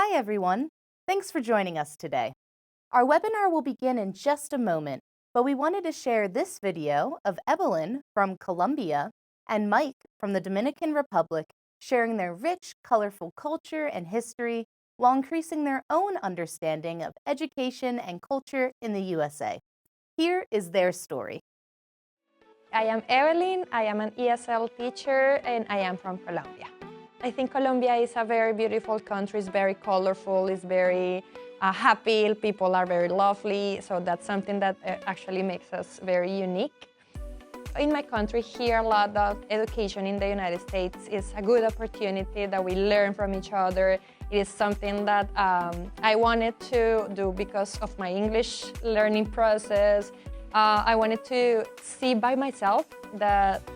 Hi everyone! Thanks for joining us today. Our webinar will begin in just a moment, but we wanted to share this video of Evelyn from Colombia and Mike from the Dominican Republic sharing their rich, colorful culture and history while increasing their own understanding of education and culture in the USA. Here is their story. I am Evelyn, I am an ESL teacher, and I am from Colombia. I think Colombia is a very beautiful country. It's very colorful, it's very happy, people are very lovely, so that's something that actually makes us very unique. In my country here, a lot of education in the United States is a good opportunity that we learn from each other. It is something that I wanted to do because of my English learning process. I wanted to see by myself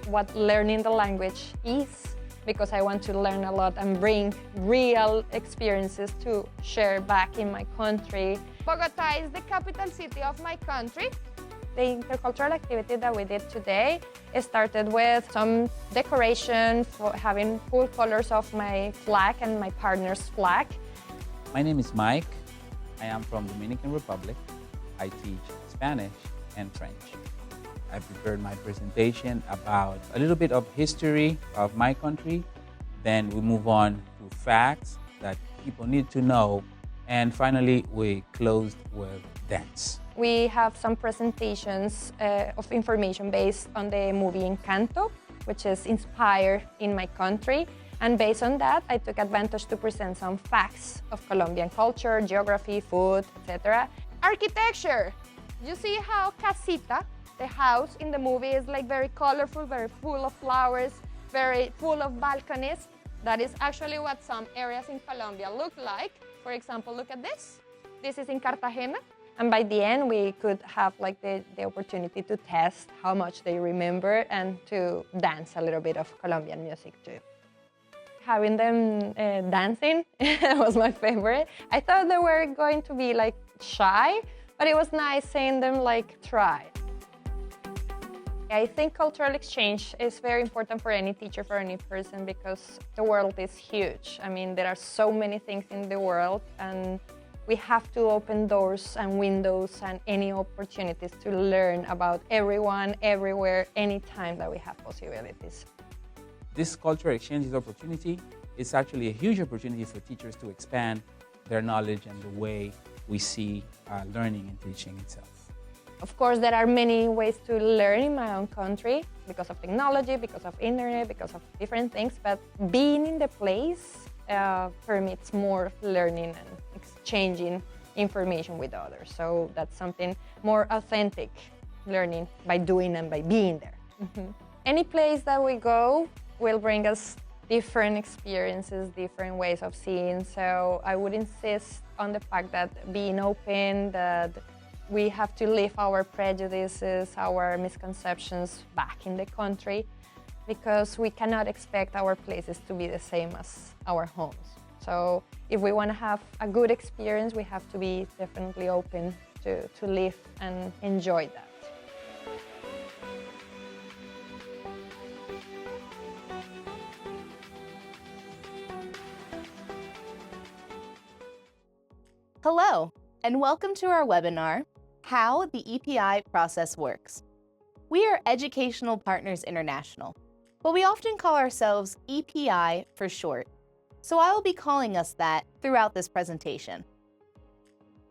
what learning the language is, because I want to learn a lot and bring real experiences to share back in my country. Bogota is the capital city of my country. The intercultural activity that we did today started with some decoration, for having full colors of my flag and my partner's flag. My name is Mike. I am from Dominican Republic. I teach Spanish and French. I prepared my presentation about a little bit of history of my country. Then we move on to facts that people need to know. And finally, we closed with dance. We have some presentations of information based on the movie Encanto, which is inspired in my country. And based on that, I took advantage to present some facts of Colombian culture, geography, food, etc. Architecture. You see how casita, the house in the movie, is like very colorful, very full of flowers, very full of balconies. That is actually what some areas in Colombia look like. For example, look at this. This is in Cartagena. And by the end, we could have like the opportunity to test how much they remember and to dance a little bit of Colombian music too. Having them dancing was my favorite. I thought they were going to be like shy, but it was nice seeing them like try. I think cultural exchange is very important for any teacher, for any person, because the world is huge. I mean, there are so many things in the world, and we have to open doors and windows and any opportunities to learn about everyone, everywhere, anytime that we have possibilities. This cultural exchange opportunity is actually a huge opportunity for teachers to expand their knowledge and the way we see learning and teaching itself. Of course, there are many ways to learn in my own country because of technology, because of internet, because of different things, but being in the place permits more learning and exchanging information with others. So that's something more authentic, learning by doing and by being there. Any place that we go will bring us different experiences, different ways of seeing. So I would insist on the fact that being open, that we have to leave our prejudices, our misconceptions back in the country, because we cannot expect our places to be the same as our homes. So if we want to have a good experience, we have to be definitely open to live and enjoy that. Hello, and welcome to our webinar, How the EPI Process Works. We are Educational Partners International, but we often call ourselves EPI for short, so I will be calling us that throughout this presentation.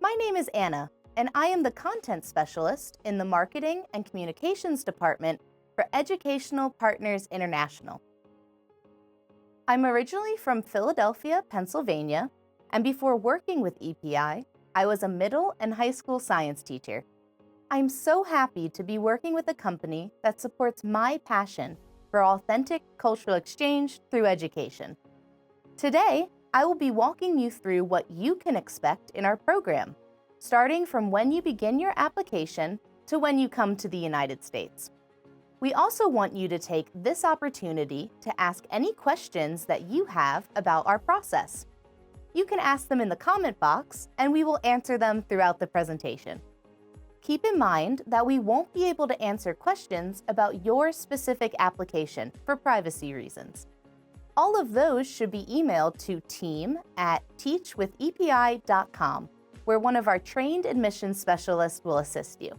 My name is Anna, and I am the Content Specialist in the Marketing and Communications Department for Educational Partners International. I'm originally from Philadelphia, Pennsylvania, and before working with EPI, I was a middle and high school science teacher. I'm so happy to be working with a company that supports my passion for authentic cultural exchange through education. Today, I will be walking you through what you can expect in our program, starting from when you begin your application to when you come to the United States. We also want you to take this opportunity to ask any questions that you have about our process. You can ask them in the comment box, and we will answer them throughout the presentation. Keep in mind that we won't be able to answer questions about your specific application for privacy reasons. All of those should be emailed to team@teachwithepi.com, where one of our trained admissions specialists will assist you.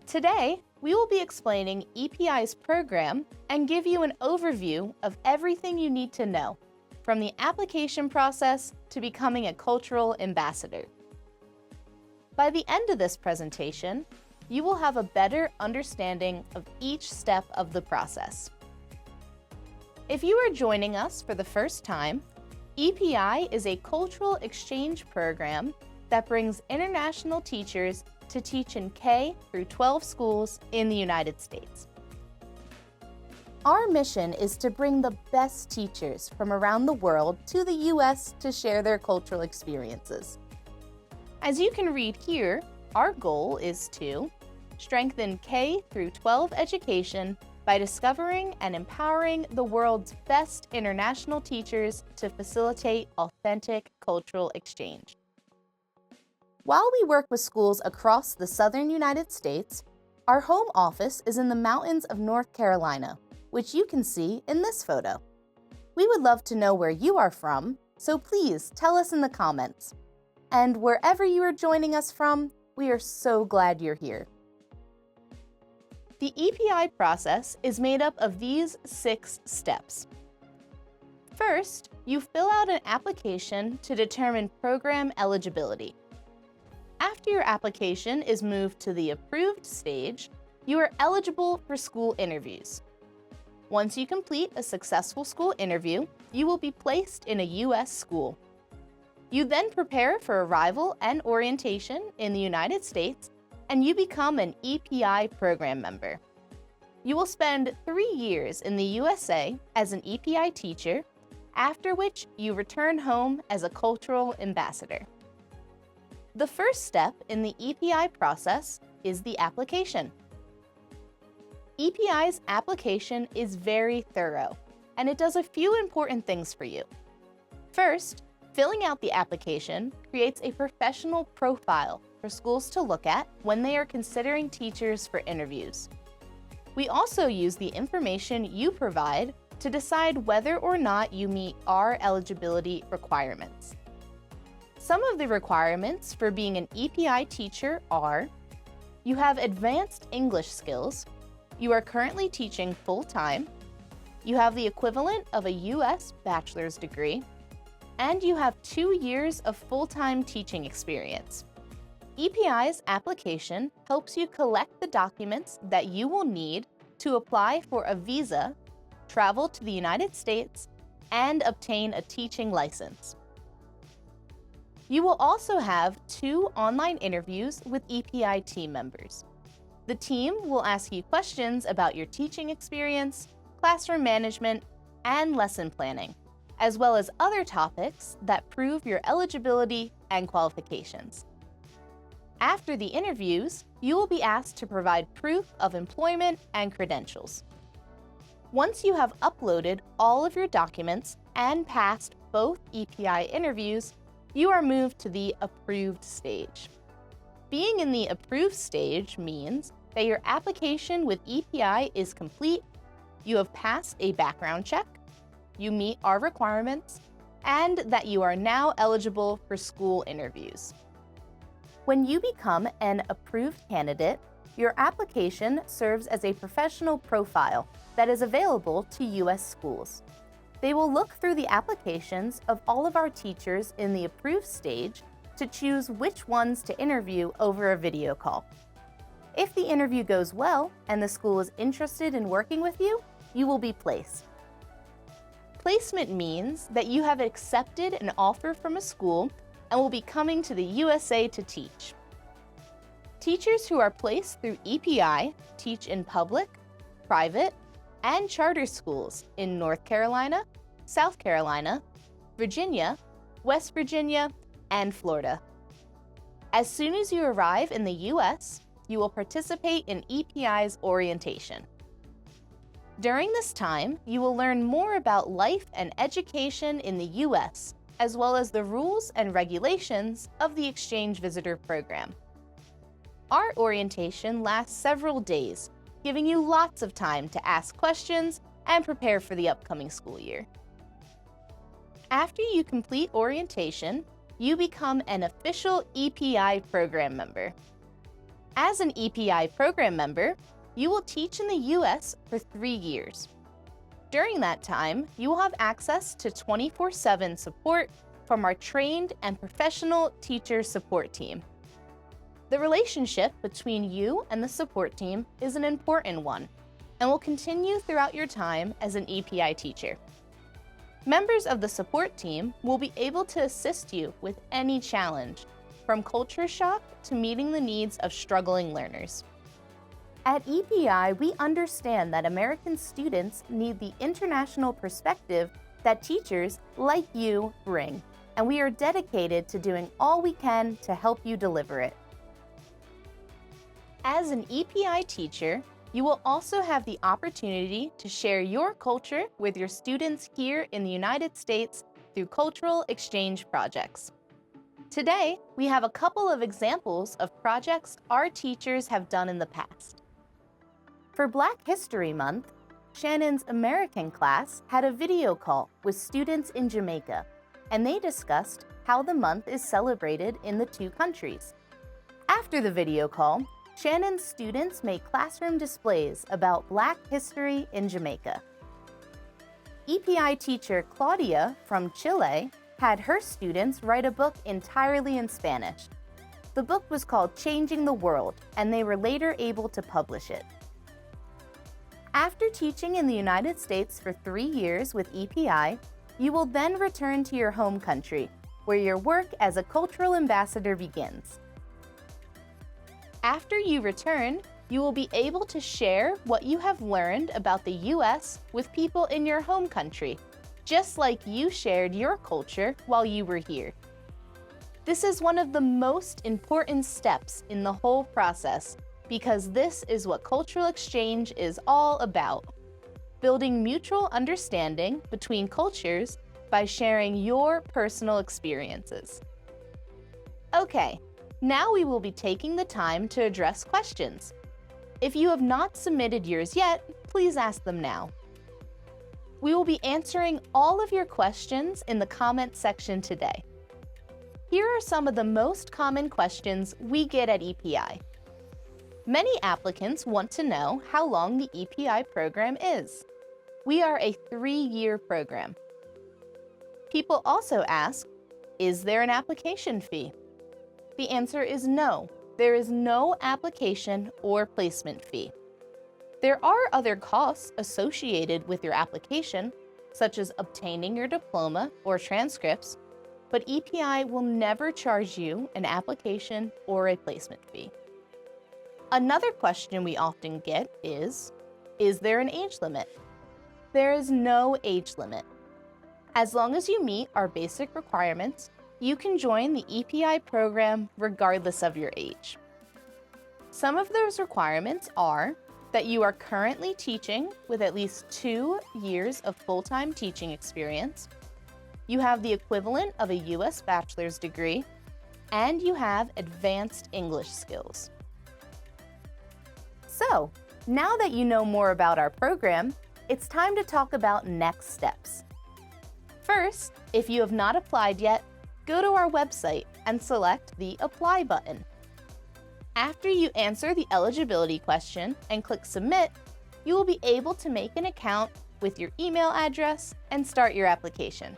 Today, we will be explaining EPI's program and give you an overview of everything you need to know, from the application process to becoming a cultural ambassador. By the end of this presentation, you will have a better understanding of each step of the process. If you are joining us for the first time, EPI is a cultural exchange program that brings international teachers to teach in K through 12 schools in the United States. Our mission is to bring the best teachers from around the world to the US to share their cultural experiences. As you can read here, our goal is to strengthen K through 12 education by discovering and empowering the world's best international teachers to facilitate authentic cultural exchange. While we work with schools across the southern United States, our home office is in the mountains of North Carolina, which you can see in this photo. We would love to know where you are from, so please tell us in the comments. And wherever you are joining us from, we are so glad you're here. The EPI process is made up of these 6 steps. First, you fill out an application to determine program eligibility. After your application is moved to the approved stage, you are eligible for school interviews. Once you complete a successful school interview, you will be placed in a U.S. school. You then prepare for arrival and orientation in the United States, and you become an EPI program member. You will spend 3 years in the USA as an EPI teacher, after which you return home as a cultural ambassador. The first step in the EPI process is the application. EPI's application is very thorough, and it does a few important things for you. First, filling out the application creates a professional profile for schools to look at when they are considering teachers for interviews. We also use the information you provide to decide whether or not you meet our eligibility requirements. Some of the requirements for being an EPI teacher are: you have advanced English skills, you are currently teaching full-time, you have the equivalent of a U.S. bachelor's degree, and you have 2 years of full-time teaching experience. EPI's application helps you collect the documents that you will need to apply for a visa, travel to the United States, and obtain a teaching license. You will also have 2 online interviews with EPI team members. The team will ask you questions about your teaching experience, classroom management, and lesson planning, as well as other topics that prove your eligibility and qualifications. After the interviews, you will be asked to provide proof of employment and credentials. Once you have uploaded all of your documents and passed both EPI interviews, you are moved to the approved stage. Being in the approved stage means that your application with EPI is complete, you have passed a background check, you meet our requirements, and that you are now eligible for school interviews. When you become an approved candidate, your application serves as a professional profile that is available to U.S. schools. They will look through the applications of all of our teachers in the approved stage to choose which ones to interview over a video call. If the interview goes well and the school is interested in working with you, you will be placed. Placement means that you have accepted an offer from a school and will be coming to the USA to teach. Teachers who are placed through EPI teach in public, private, and charter schools in North Carolina, South Carolina, Virginia, West Virginia, and Florida. As soon as you arrive in the US, you will participate in EPI's orientation. During this time, you will learn more about life and education in the US, as well as the rules and regulations of the Exchange Visitor Program. Our orientation lasts several days, giving you lots of time to ask questions and prepare for the upcoming school year. After you complete orientation, you become an official EPI program member. As an EPI program member, you will teach in the U.S. for 3 years. During that time, you will have access to 24/7 support from our trained and professional teacher support team. The relationship between you and the support team is an important one and will continue throughout your time as an EPI teacher. Members of the support team will be able to assist you with any challenge, from culture shock to meeting the needs of struggling learners. At EPI, we understand that American students need the international perspective that teachers like you bring, and we are dedicated to doing all we can to help you deliver it. As an EPI teacher, you will also have the opportunity to share your culture with your students here in the United States through cultural exchange projects. Today, we have a couple of examples of projects our teachers have done in the past. For Black History Month, Shannon's American class had a video call with students in Jamaica, and they discussed how the month is celebrated in the two countries. After the video call, Shannon's students made classroom displays about Black history in Jamaica. EPI teacher Claudia from Chile had her students write a book entirely in Spanish. The book was called Changing the World, and they were later able to publish it. After teaching in the United States for 3 years with EPI, you will then return to your home country, where your work as a cultural ambassador begins. After you return, you will be able to share what you have learned about the U.S. with people in your home country, just like you shared your culture while you were here. This is one of the most important steps in the whole process, because this is what cultural exchange is all about: building mutual understanding between cultures by sharing your personal experiences. Okay, now we will be taking the time to address questions. If you have not submitted yours yet, please ask them now. We will be answering all of your questions in the comment section today. Here are some of the most common questions we get at EPI. Many applicants want to know how long the EPI program is. We are a 3-year program. People also ask, is there an application fee? The answer is no. There is no application or placement fee. There are other costs associated with your application, such as obtaining your diploma or transcripts, but EPI will never charge you an application or a placement fee. Another question we often get is there an age limit? There is no age limit. As long as you meet our basic requirements, you can join the EPI program regardless of your age. Some of those requirements are that you are currently teaching with at least 2 years of full-time teaching experience, you have the equivalent of a U.S. bachelor's degree, and you have advanced English skills. So, now that you know more about our program, it's time to talk about next steps. First, if you have not applied yet, go to our website and select the Apply button. After you answer the eligibility question and click Submit, you will be able to make an account with your email address and start your application.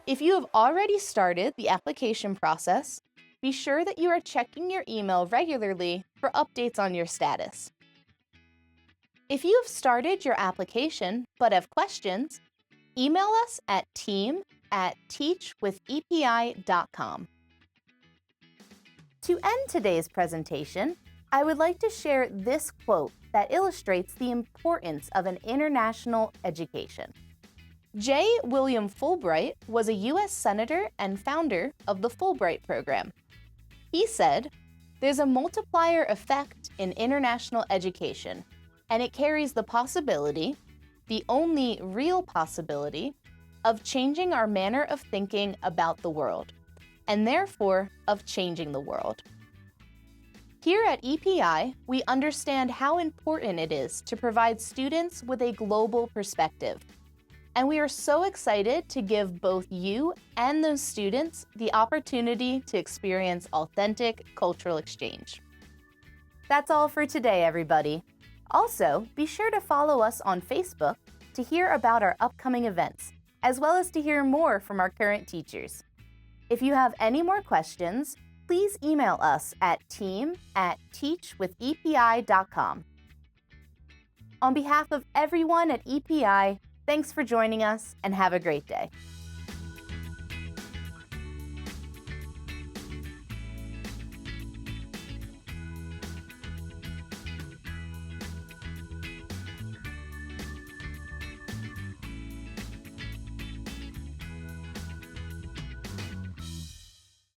If you have already started the application process, be sure that you are checking your email regularly for updates on your status. If you have started your application but have questions, email us at team@teachwithepi.com. To end today's presentation, I would like to share this quote that illustrates the importance of an international education. J. William Fulbright was a U.S. Senator and founder of the Fulbright program. He said, "There's a multiplier effect in international education, and it carries the possibility, the only real possibility, of changing our manner of thinking about the world, and therefore of changing the world." Here at EPI, we understand how important it is to provide students with a global perspective. And we are so excited to give both you and those students the opportunity to experience authentic cultural exchange. That's all for today, everybody. Also, be sure to follow us on Facebook to hear about our upcoming events, as well as to hear more from our current teachers. If you have any more questions, please email us at team@teachwithepi.com. On behalf of everyone at EPI, thanks for joining us and have a great day.